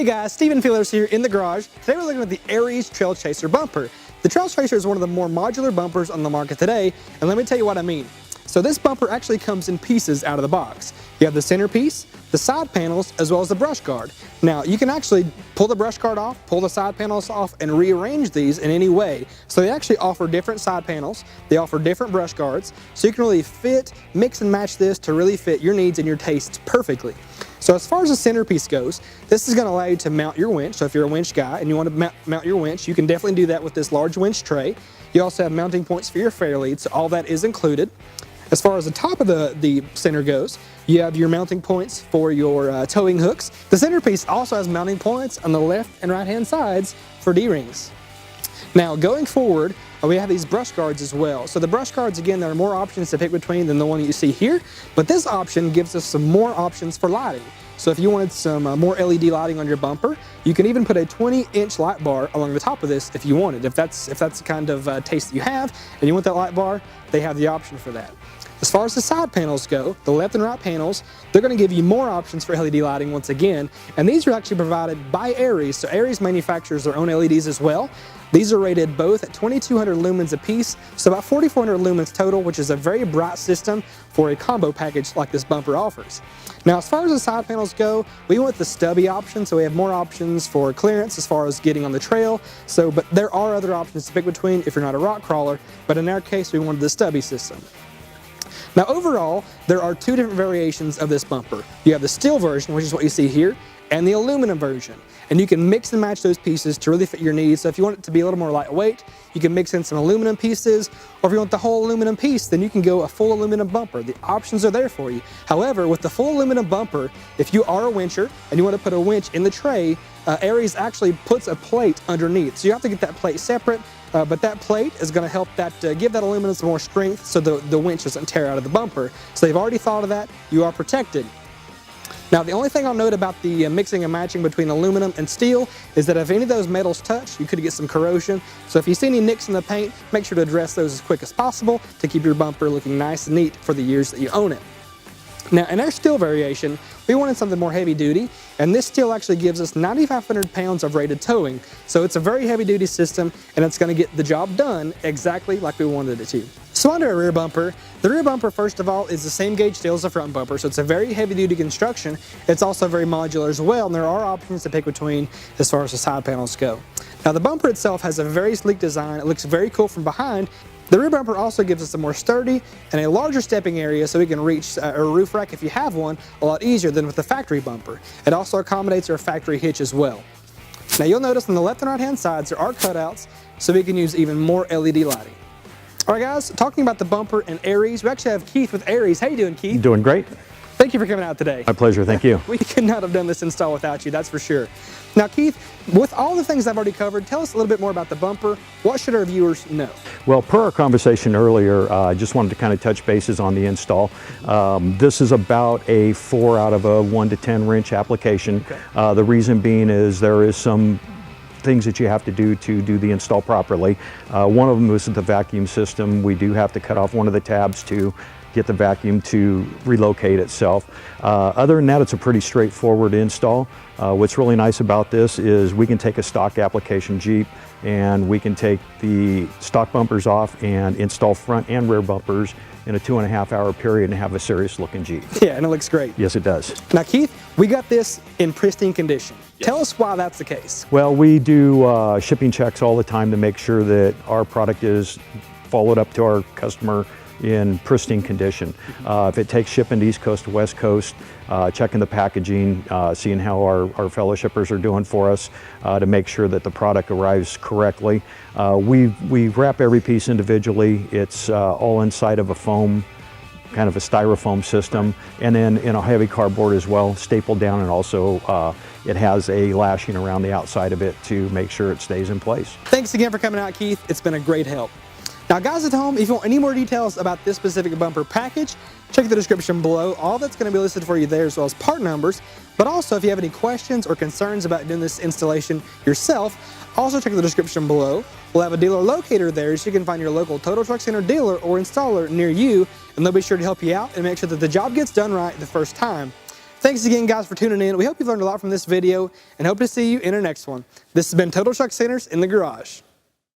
guys, Stephen Feelers here in the garage. Today we're looking at the Aries TrailChaser bumper. The TrailChaser is one of the more modular bumpers on the market today, and let me tell you what I mean. So this bumper actually comes in pieces out of the box. You have the centerpiece, the side panels, as well as the brush guard. Now you can actually pull the brush guard off, pull the side panels off, and rearrange these in any way. So they actually offer different side panels, they offer different brush guards, so you can really mix and match this to really fit your needs and your tastes perfectly. So as far as the centerpiece goes, this is going to allow you to mount your winch. So if you're a winch guy and you want to mount your winch, you can definitely do that with this large winch tray. You also have mounting points for your fair lead, so all that is included. As far as the top of the center goes, you have your mounting points for your towing hooks. The centerpiece also has mounting points on the left and right hand sides for D-rings. Now going forward, we have these brush guards as well. So the brush guards, again, there are more options to pick between than the one that you see here, but this option gives us some more options for lighting. So if you wanted some more LED lighting on your bumper, you can even put a 20-inch light bar along the top of this if you wanted. If that's the kind of taste that you have and you want that light bar, they have the option for that. As far as the side panels go, the left and right panels, they're going to give you more options for LED lighting once again, and these are actually provided by Aries. So Aries manufactures their own LEDs as well. These are rated both at 2200 lumens a piece, so about 4400 lumens total, which is a very bright system for a combo package like this bumper offers. Now as far as the side panels go, we went the stubby option, so we have more options for clearance as far as getting on the trail. But there are other options to pick between if you're not a rock crawler, but in our case we wanted the stubby system. Now overall, there are two different variations of this bumper. You have the steel version, which is what you see here, and the aluminum version. And you can mix and match those pieces to really fit your needs. So if you want it to be a little more lightweight, you can mix in some aluminum pieces, or if you want the whole aluminum piece, then you can go a full aluminum bumper. The options are there for you. However, with the full aluminum bumper, if you are a wincher and you want to put a winch in the tray, Aries actually puts a plate underneath. So you have to get that plate separate, but that plate is going to help that give that aluminum some more strength so the winch doesn't tear out of the bumper. So they've already thought of that. You are protected. Now the only thing I'll note about the mixing and matching between aluminum and steel is that if any of those metals touch, you could get some corrosion. So if you see any nicks in the paint, make sure to address those as quick as possible to keep your bumper looking nice and neat for the years that you own it. Now in our steel variation, we wanted something more heavy duty, and this steel actually gives us 9,500 pounds of rated towing. So it's a very heavy duty system, and it's going to get the job done exactly like we wanted it to. So onto our rear bumper. The rear bumper, first of all, is the same gauge steel as the front bumper, so it's a very heavy duty construction. It's also very modular as well, and there are options to pick between as far as the side panels go. Now the bumper itself has a very sleek design. It looks very cool from behind. The rear bumper also gives us a more sturdy and a larger stepping area so we can reach a roof rack, if you have one, a lot easier than with the factory bumper. It also accommodates our factory hitch as well. Now you'll notice on the left and right hand sides there are cutouts so we can use even more LED lighting. Alright guys, talking about the bumper and Aries, we actually have Keith with Aries. How you doing, Keith? Doing great. Thank you for coming out today. My pleasure, thank you. We could not have done this install without you, that's for sure. Now Keith, with all the things I've already covered, tell us a little bit more about the bumper. What should our viewers know? Well, per our conversation earlier, I just wanted to kind of touch bases on the install. This is about a 4 out of a 1 to 10 wrench application. Okay. The reason being is there is some things that you have to do the install properly. One of them is the vacuum system. We do have to cut off one of the tabs to get the vacuum to relocate itself. Other than that, it's a pretty straightforward install. What's really nice about this is we can take a stock application Jeep and we can take the stock bumpers off and install front and rear bumpers in a 2.5 hour period and have a serious looking Jeep. Yeah, and it looks great. Yes, it does. Now Keith, we got this in pristine condition. Yes. Tell us why that's the case. Well, we do shipping checks all the time to make sure that our product is followed up to our customer in pristine condition. If it takes shipping to East Coast to West Coast, checking the packaging, seeing how our fellow shippers are doing for us to make sure that the product arrives correctly. We wrap every piece individually. It's all inside of a foam, kind of a styrofoam system, and then in a heavy cardboard as well, stapled down, and also it has a lashing around the outside of it to make sure it stays in place. Thanks again for coming out, Keith. It's been a great help. Now guys at home, if you want any more details about this specific bumper package, check the description below. All that's going to be listed for you there, as well as part numbers. But also if you have any questions or concerns about doing this installation yourself, also check the description below. We'll have a dealer locator there so you can find your local Total Truck Center dealer or installer near you, and they'll be sure to help you out and make sure that the job gets done right the first time. Thanks again, guys, for tuning in. We hope you've learned a lot from this video and hope to see you in our next one. This has been Total Truck Centers in the Garage.